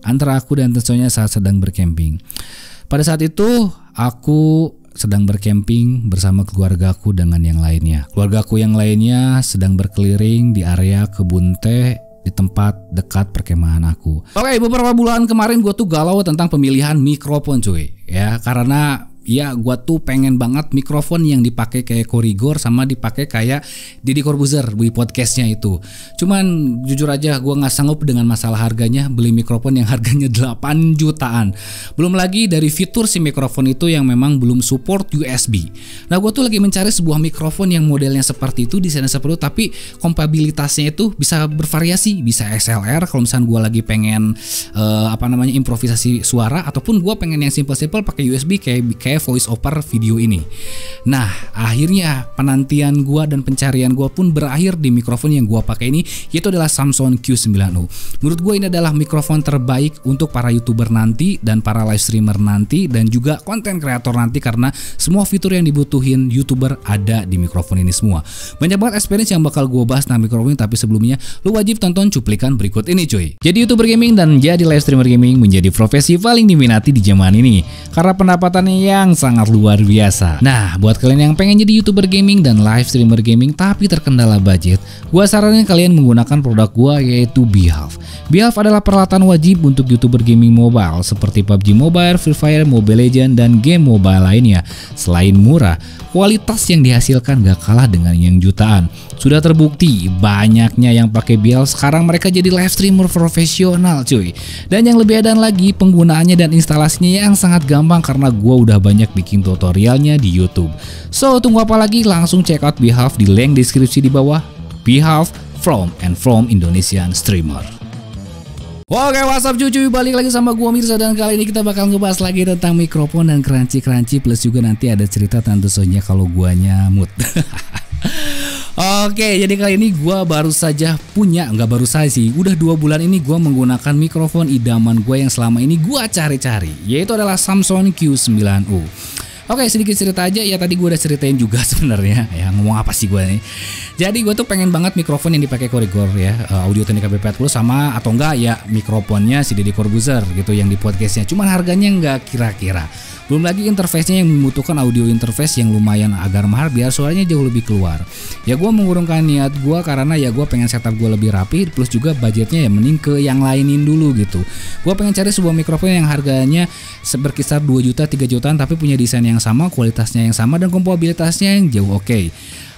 antara aku dan tentunya saat sedang bercamping. Pada saat itu aku sedang bercamping bersama keluargaku dengan yang lainnya. Keluargaku yang lainnya sedang berkeliling di area kebun teh di tempat dekat perkemahan aku. Oke, beberapa bulan kemarin gue tuh galau tentang pemilihan mikrofon cuy. Ya, karena ya gue tuh pengen banget mikrofon yang dipakai kayak Korigor sama dipakai kayak Deddy Corbuzier di podcastnya itu. Cuman jujur aja gue gak sanggup dengan masalah harganya, beli mikrofon yang harganya 8 jutaan. Belum lagi dari fitur si mikrofon itu yang memang belum support USB. Nah gue tuh lagi mencari sebuah mikrofon yang modelnya seperti itu, desainnya seperti itu, tapi kompatibilitasnya itu bisa bervariasi, bisa XLR kalau misalnya gue lagi pengen improvisasi suara, ataupun gue pengen yang simple-simple pakai USB kayak voice over video ini. Nah akhirnya penantian gua dan pencarian gua pun berakhir di mikrofon yang gua pakai ini, yaitu adalah Samson Q90. Menurut gua ini adalah mikrofon terbaik untuk para YouTuber nanti dan para live streamer nanti dan juga konten kreator nanti, karena semua fitur yang dibutuhin YouTuber ada di mikrofon ini semua. Banyak banget experience yang bakal gua bahas tentang mikrofon ini, tapi sebelumnya lu wajib tonton cuplikan berikut ini cuy. Jadi YouTuber gaming dan jadi live streamer gaming menjadi profesi paling diminati di zaman ini karena pendapatannya yang sangat luar biasa. Nah, buat kalian yang pengen jadi YouTuber gaming dan live streamer gaming tapi terkendala budget, gua saranin kalian menggunakan produk gua, yaitu Beehive. Beehive adalah peralatan wajib untuk YouTuber gaming mobile seperti PUBG Mobile, Free Fire, Mobile Legends, dan game mobile lainnya. Selain murah, kualitas yang dihasilkan gak kalah dengan yang jutaan. Sudah terbukti banyaknya yang pakai Beehive sekarang mereka jadi live streamer profesional cuy. Dan yang lebih edan lagi, penggunaannya dan instalasinya yang sangat gampang karena gua udah banyak bikin tutorialnya di YouTube. So tunggu apa lagi, langsung check out Beehive di link deskripsi di bawah. Beehive from Indonesian streamer. Oke, what's up cuy, balik lagi sama gua Mirza, dan kali ini kita bakal ngebahas lagi tentang mikrofon dan crunchy plus juga nanti ada cerita tentu saja kalau guanya mood. Oke, jadi kali ini gua baru saja punya, nggak baru saja sih, udah 2 bulan ini gua menggunakan mikrofon idaman gua yang selama ini gua cari-cari, yaitu adalah Samson Q90U. Oke, sedikit cerita aja ya, tadi gue udah ceritain juga sebenarnya. Ya ngomong apa sih gue nih? Jadi gue tuh pengen banget mikrofon yang dipakai Korigor ya, Audio Technica B40 sama atau enggak ya mikrofonnya si Deddy Corbuzier gitu yang di podcastnya. Cuman harganya nggak kira-kira. Belum lagi interface-nya yang membutuhkan audio interface yang lumayan agak mahal biar suaranya jauh lebih keluar. Ya gue mengurungkan niat gue karena ya gue pengen setup gue lebih rapi, plus juga budgetnya ya mending ke yang lainin dulu gitu. Gue pengen cari sebuah mikrofon yang harganya berkisar 2 juta 3 jutaan tapi punya desain yang sama, kualitasnya yang sama, dan kompatibilitasnya yang jauh oke.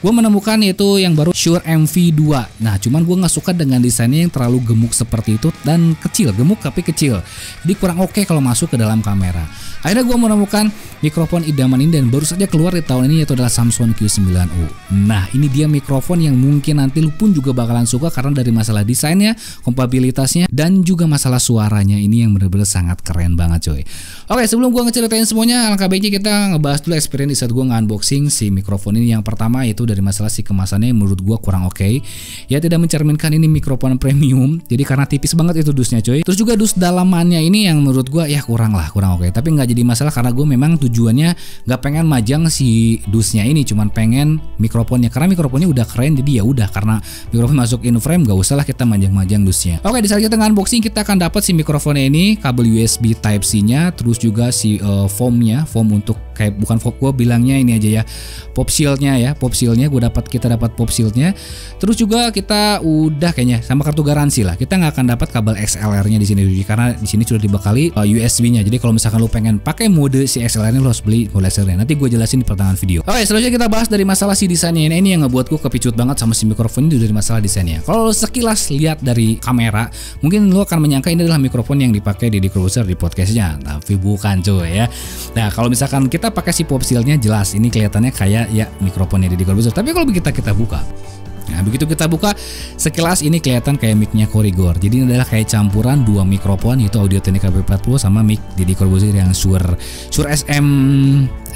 Gue menemukan yaitu yang baru Shure MV2. Nah cuman gue gak suka dengan desainnya yang terlalu gemuk seperti itu dan kecil, gemuk tapi kecil. Jadi kurang oke kalau masuk ke dalam kamera. Akhirnya gue menemukan mikrofon idaman ini dan baru saja keluar di tahun ini, yaitu adalah Samson Q90U. Nah ini dia mikrofon yang mungkin nanti lu pun juga bakalan suka karena dari masalah desainnya, kompatibilitasnya, dan juga masalah suaranya ini yang bener-bener sangat keren banget coy. Oke, sebelum gue ngeceritain semuanya, alangkah baiknya kita ngebahas dulu experience di saat gue nge-unboxing si mikrofon ini. Yang pertama itu dari masalah si kemasannya yang menurut gue kurang oke. Ya tidak mencerminkan ini mikrofon premium, jadi karena tipis banget itu dusnya coy. Terus juga dus dalamannya ini yang menurut gue ya kurang oke. Tapi nggak jadi masalah karena gue memang tujuannya nggak pengen majang si dusnya ini, cuman pengen mikrofonnya, karena mikrofonnya udah keren, jadi ya udah karena mikrofon masuk in frame gak usah lah kita majang-majang dusnya. Oke, di saat kita unboxing kita akan dapat si mikrofonnya ini, kabel USB Type C nya, terus juga si foamnya, foam untuk kayak bukan foam, gue bilangnya ini aja ya, pop shieldnya ya, kita dapat pop shieldnya. Terus juga kita udah kayaknya sama kartu garansi lah, kita nggak akan dapat kabel XLR-nya di sini karena di sini sudah dibekali USB-nya. Jadi kalau misalkan lu pengen pakai mode si XLR-nya lu harus beli mode XLR-nya. Nanti gue jelasin di pertengahan video. Oke, selanjutnya kita bahas dari masalah si desainnya ini yang ngebuat gue kepicut banget sama si mikrofon ini, dari masalah desainnya. Kalau sekilas lihat dari kamera, mungkin lu akan menyangka ini adalah mikrofon yang dipakai Deddy Corbuzier di podcastnya, tapi bukan cuy ya. Nah kalau misalkan kita pakai si pop shieldnya, jelas ini kelihatannya kayak ya mikrofonnya Deddy Corbuzier. Tapi kalau kita buka, nah begitu kita buka sekilas ini kelihatan kayak mic-nya Korigor. Jadi ini adalah kayak campuran 2 mikrofon, yaitu Audio Technica B40 sama mic Deddy Corbuzier yang Shure SM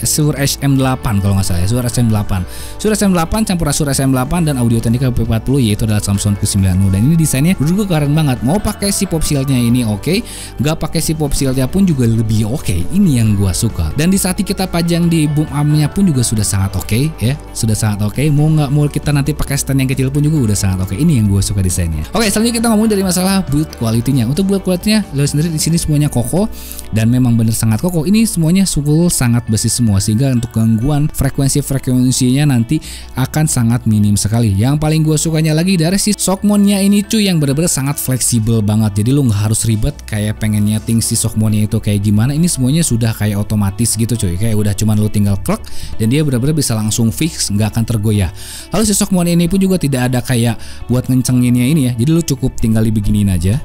Shure SM8 kalau nggak salah ya, Shure SM8. Shure SM8 campur Shure SM8 dan Audio Technica P40, yaitu adalah Samsung Q9U. Dan ini desainnya menurut gue keren banget. Mau pakai si pop shieldnya ini oke, nggak pakai si pop shieldnya pun juga lebih oke. Ini yang gue suka. Dan di saat kita pajang di boom armnya pun juga sudah sangat oke ya, sudah sangat oke. Mau kita nanti pakai stand yang kecil pun juga udah sangat oke. Ini yang gue suka desainnya. Oke, selanjutnya kita ngomongin dari masalah build quality-nya. Untuk build quality-nya, lo sendiri di sini semuanya kokoh dan memang bener sangat kokoh. Ini semuanya full sangat besi semua, sehingga untuk gangguan frekuensinya nanti akan sangat minim sekali. Yang paling gue sukanya lagi dari si shock mount-nya ini cuy, yang bener-bener sangat fleksibel banget. Jadi lu nggak harus ribet kayak pengen nyeting si shock mount-nya itu kayak gimana. Ini semuanya sudah kayak otomatis gitu cuy, kayak udah cuman lu tinggal klik dan dia bener-bener bisa langsung fix, nggak akan tergoyah. Lalu si shock mount ini pun juga tidak ada kayak buat ngencenginnya ini ya, jadi lu cukup tinggal dibeginiin aja.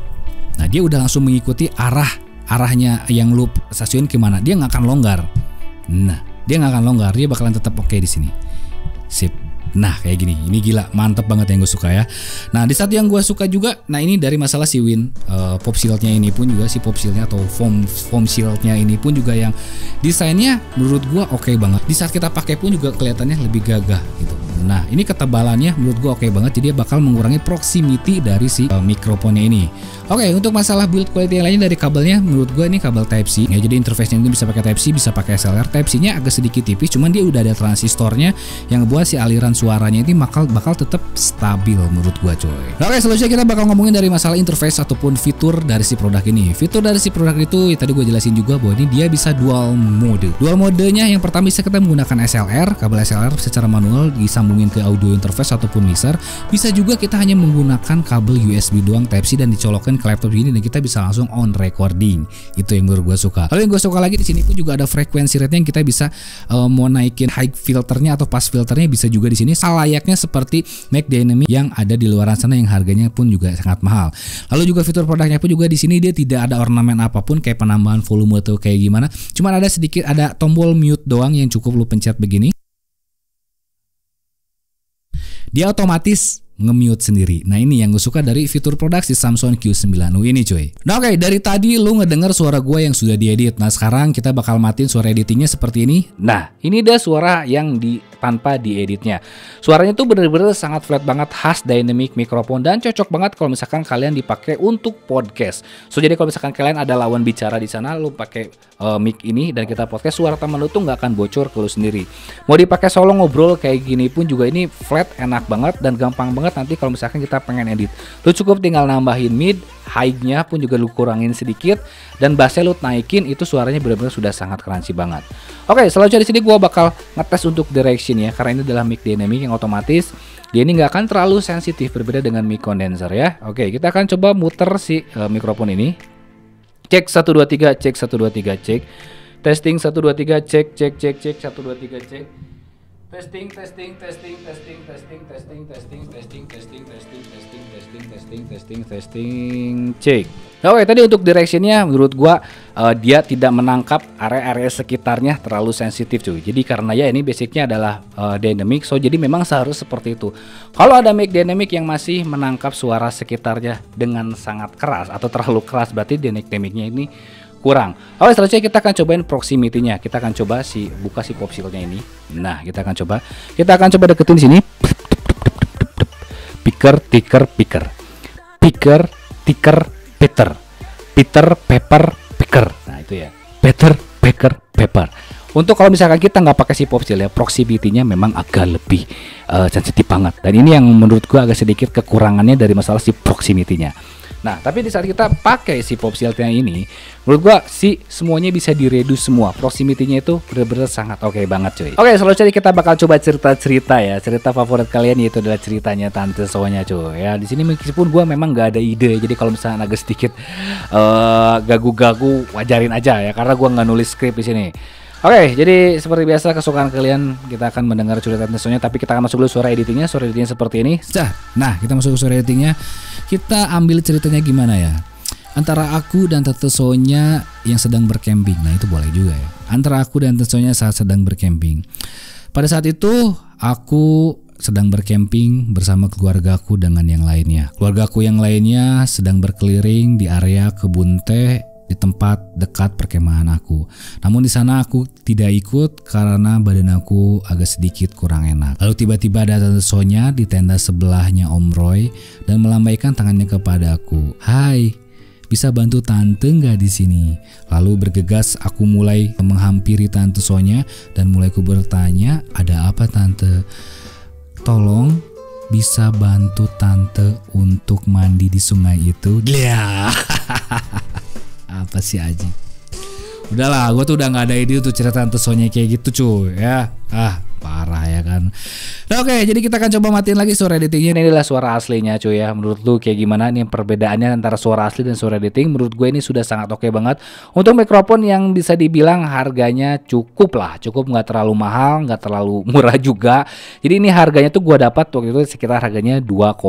Nah dia udah langsung mengikuti arahnya yang lu stasiun kemana, dia nggak akan longgar. Nah dia nggak akan longgar, dia bakalan tetap oke di sini. Sip. Nah kayak gini, ini gila, mantep banget yang gue suka ya. Nah di saat yang gue suka juga, nah ini dari masalah si pop shieldnya ini pun juga, si pop shieldnya atau foam shieldnya ini pun juga yang desainnya menurut gue oke banget. Di saat kita pakai pun juga kelihatannya lebih gagah gitu. Nah ini ketebalannya menurut gue oke banget, jadi dia bakal mengurangi proximity dari si mikrofonnya ini. Oke, untuk masalah build quality yang lainnya dari kabelnya, menurut gue ini kabel Type C ya, jadi interface-nya itu bisa pakai Type C, bisa pakai XLR. Type C-nya agak sedikit tipis, cuman dia udah ada transistornya yang buat si aliran suaranya ini bakal tetap stabil menurut gua coy. Oke, selanjutnya kita bakal ngomongin dari masalah interface ataupun fitur dari si produk ini. Fitur dari si produk itu ya, tadi gue jelasin juga bahwa ini dia bisa dual mode. Dual modenya yang pertama bisa kita menggunakan SLR, kabel SLR secara manual disambungin ke audio interface ataupun mixer. Bisa juga kita hanya menggunakan kabel USB doang Type C dan dicolokkan ke laptop ini dan kita bisa langsung on recording. Itu yang menurut gue suka. Lalu yang gue suka lagi di sini pun juga ada frekuensi rate yang kita bisa mau naikin high filternya atau pass filternya bisa juga di sini. Layaknya seperti Mac Dynamic yang ada di luaran sana yang harganya pun juga sangat mahal. Lalu juga fitur produknya pun juga di sini dia tidak ada ornamen apapun kayak penambahan volume atau kayak gimana. Cuman ada sedikit ada tombol mute doang yang cukup lu pencet begini. Dia otomatis nge-mute sendiri. Nah ini yang gue suka dari fitur produk si Samsung Q9U ini cuy. Nah oke, dari tadi lu ngedenger suara gue yang sudah diedit. Nah sekarang kita bakal matiin suara editingnya seperti ini. Nah ini dia suara yang tanpa dieditnya. Suaranya tuh bener-bener sangat flat banget, khas dynamic microphone dan cocok banget kalau misalkan kalian dipakai untuk podcast. So jadi kalau misalkan kalian ada lawan bicara di sana, lu pakai mic ini dan kita podcast, suara teman lu tuh nggak akan bocor ke lu sendiri. Mau dipakai solo ngobrol kayak gini pun juga ini flat, enak banget dan gampang banget nanti kalau misalkan kita pengen edit. Lu cukup tinggal nambahin mid, high-nya pun juga lu kurangin sedikit dan bassnya lu naikin, itu suaranya benar-benar sudah sangat crunchy banget. Oke, selanjutnya di sini gua bakal ngetes untuk direction ya, karena ini adalah mic dynamic yang otomatis. Dia ini nggak akan terlalu sensitif, berbeda dengan mic condenser ya. Oke, kita akan coba muter si mikrofon ini. Cek 1 2 3, cek 1 2 3, cek. Testing 1 2 3, cek 1 2 3, cek. Testing, cek. Oke, tadi untuk directionnya menurut gua dia tidak menangkap area-area sekitarnya terlalu sensitif cuy. Jadi karena ya ini basicnya adalah dynamic, so jadi memang seharusnya seperti itu. Kalau ada mic dynamic yang masih menangkap suara sekitarnya dengan sangat keras atau terlalu keras, berarti dynamicnya ini kurang. Oke, selanjutnya kita akan cobain proximity-nya. Kita akan coba buka si pop shield-nya ini. Nah, kita akan coba deketin sini. Picker, ticker, picker. Picker, ticker, Peter. Peter, pepper, picker. Nah, itu ya. Peter, picker, pepper. Untuk kalau misalkan kita nggak pakai si pop shield ya, proximity-nya memang agak lebih sensitif banget. Dan ini yang menurut gua agak sedikit kekurangannya dari masalah si proximity-nya. Nah, tapi di saat kita pakai si pop shield-nya ini, menurut gua semuanya bisa direduce semua. Proximity-nya itu bener-bener sangat oke banget cuy. Oke, selanjutnya kita bakal coba cerita-cerita ya. Cerita favorit kalian yaitu adalah ceritanya Tante Sonya cuy. Ya, di sini meskipun gua memang nggak ada ide, jadi kalau misalnya agak sedikit gagu-gagu wajarin aja ya, karena gua nggak nulis skrip di sini. Oke, jadi seperti biasa kesukaan kalian, kita akan mendengar cerita Tante Sonya, tapi kita akan masuk dulu suara editingnya. Suara editingnya seperti ini. Nah, kita masuk ke suara editingnya. Kita ambil ceritanya gimana ya? Antara aku dan Tante Sonya yang sedang bercamping. Nah, itu boleh juga ya. Antara aku dan Tante Sonya saat sedang bercamping. Pada saat itu aku sedang bercamping bersama keluargaku dengan yang lainnya. Keluargaku yang lainnya sedang berkeliling di area kebun teh di tempat dekat perkemahan aku. Namun di sana aku tidak ikut karena badan aku agak sedikit kurang enak. Lalu tiba-tiba ada Tante Sonya di tenda sebelahnya Om Roy dan melambaikan tangannya kepada aku. Hai, bisa bantu tante nggak di sini? Lalu bergegas aku mulai menghampiri Tante Sonya dan mulai ku bertanya, ada apa tante? Tolong bisa bantu tante untuk mandi di sungai itu? Ya. Apa sih Aji? Udahlah, gue tuh udah nggak ada ide untuk cerita Tante Sonya kayak gitu cuy ya. Parah ya kan. Nah, oke, jadi kita akan coba matiin lagi suara editingnya. Ini adalah suara aslinya cuy ya. Menurut lu kayak gimana nih perbedaannya antara suara asli dan suara editing? Menurut gue ini sudah sangat oke banget. Untuk mikrofon yang bisa dibilang harganya cukup lah. Cukup, nggak terlalu mahal, nggak terlalu murah juga. Jadi ini harganya tuh gue dapat waktu itu sekitar harganya 2,5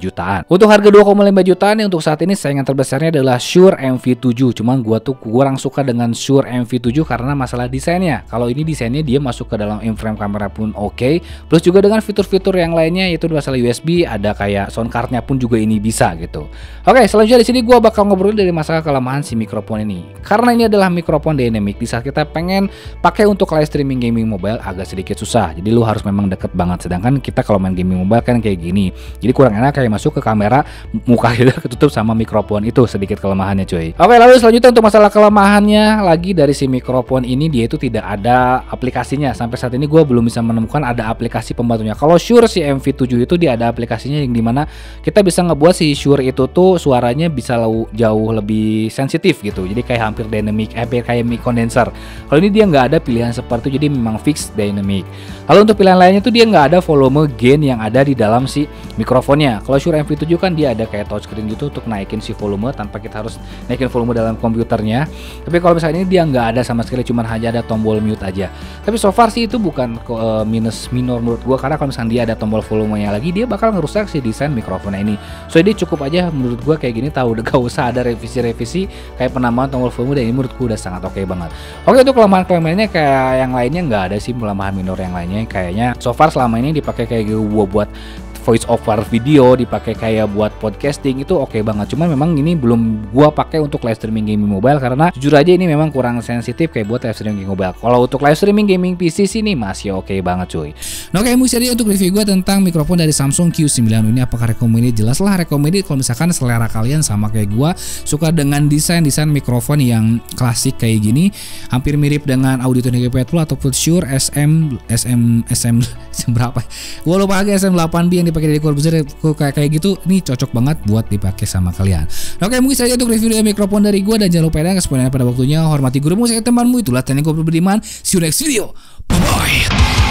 jutaan. Untuk harga 2,5 jutaan nih untuk saat ini saingan terbesarnya adalah Shure MV7. Cuman gue tuh kurang suka dengan Shure MV7 karena masalah desainnya. Kalau ini desainnya dia masuk ke dalam in-frame kamera pun oke. Plus juga dengan fitur-fitur yang lainnya yaitu masalah USB, ada kayak sound cardnya pun juga ini bisa gitu. Oke, selanjutnya di sini gua bakal ngobrol dari masalah kelemahan si mikrofon ini. Karena ini adalah mikrofon dynamic, di saat kita pengen pakai untuk live streaming gaming mobile agak sedikit susah. Jadi lu harus memang deket banget. Sedangkan kita kalau main gaming mobile kan kayak gini. Jadi kurang enak kayak masuk ke kamera, muka kita ketutup sama mikrofon. Itu sedikit kelemahannya cuy. Oke, lalu selanjutnya untuk masalah kelemahannya lagi dari si mikrofon ini, dia itu tidak ada aplikasinya. Sampai saat ini gua belum bisa menemukan ada aplikasi pembantunya. Kalau Shure si MV7 itu dia ada aplikasinya yang dimana kita bisa ngebuat si Shure itu tuh suaranya bisa jauh lebih sensitif gitu. Jadi kayak hampir dynamic, kayak mic condenser. Kalau ini dia nggak ada pilihan seperti itu, jadi memang fix dynamic. Lalu untuk pilihan lainnya tuh dia nggak ada volume gain yang ada di dalam si mikrofonnya. Kalau Shure MV7 kan dia ada kayak touchscreen gitu untuk naikin si volume tanpa kita harus naikin volume dalam komputernya. Tapi kalau misalnya ini dia nggak ada sama sekali, cuman hanya ada tombol mute aja. Tapi so far sih itu bukan minus minor menurut gua, karena kalau misalnya dia ada tombol volumenya lagi dia bakal ngerusak si desain mikrofonnya ini. So ini cukup aja menurut gua kayak gini, tahu udah gak usah ada revisi-revisi kayak penambahan tombol volume, dan ini menurut gua udah sangat oke banget. Oke, untuk kelemahan-kelemahannya kayak yang lainnya nggak ada sih, kelemahan minor yang lainnya kayaknya so far selama ini dipakai kayak gua buat voice over video, dipakai kayak buat podcasting itu oke banget. Cuman memang ini belum gua pakai untuk live streaming gaming mobile karena jujur aja ini memang kurang sensitif kayak buat live streaming mobile. Kalau untuk live streaming gaming PC sih ini masih oke banget cuy. Nah, oke, jadi untuk review gua tentang mikrofon dari Samsung Q9 ini, apakah recommended? Jelas lah recommended kalau misalkan selera kalian sama kayak gua, suka dengan desain mikrofon yang klasik kayak gini, hampir mirip dengan Audio-Technica Pro ataupun Shure SM berapa? Gua lupa lagi, SM8B yang dipakai dari keluarga besar kayak gitu. Ini cocok banget buat dipakai sama kalian. Oke, mungkin saja untuk review dari mikrofon dari gua, dan jangan lupa ya kesempatan pada waktunya hormati gurumu, saya temanmu, itulah teknik gua beriman. See you next video. Bye bye.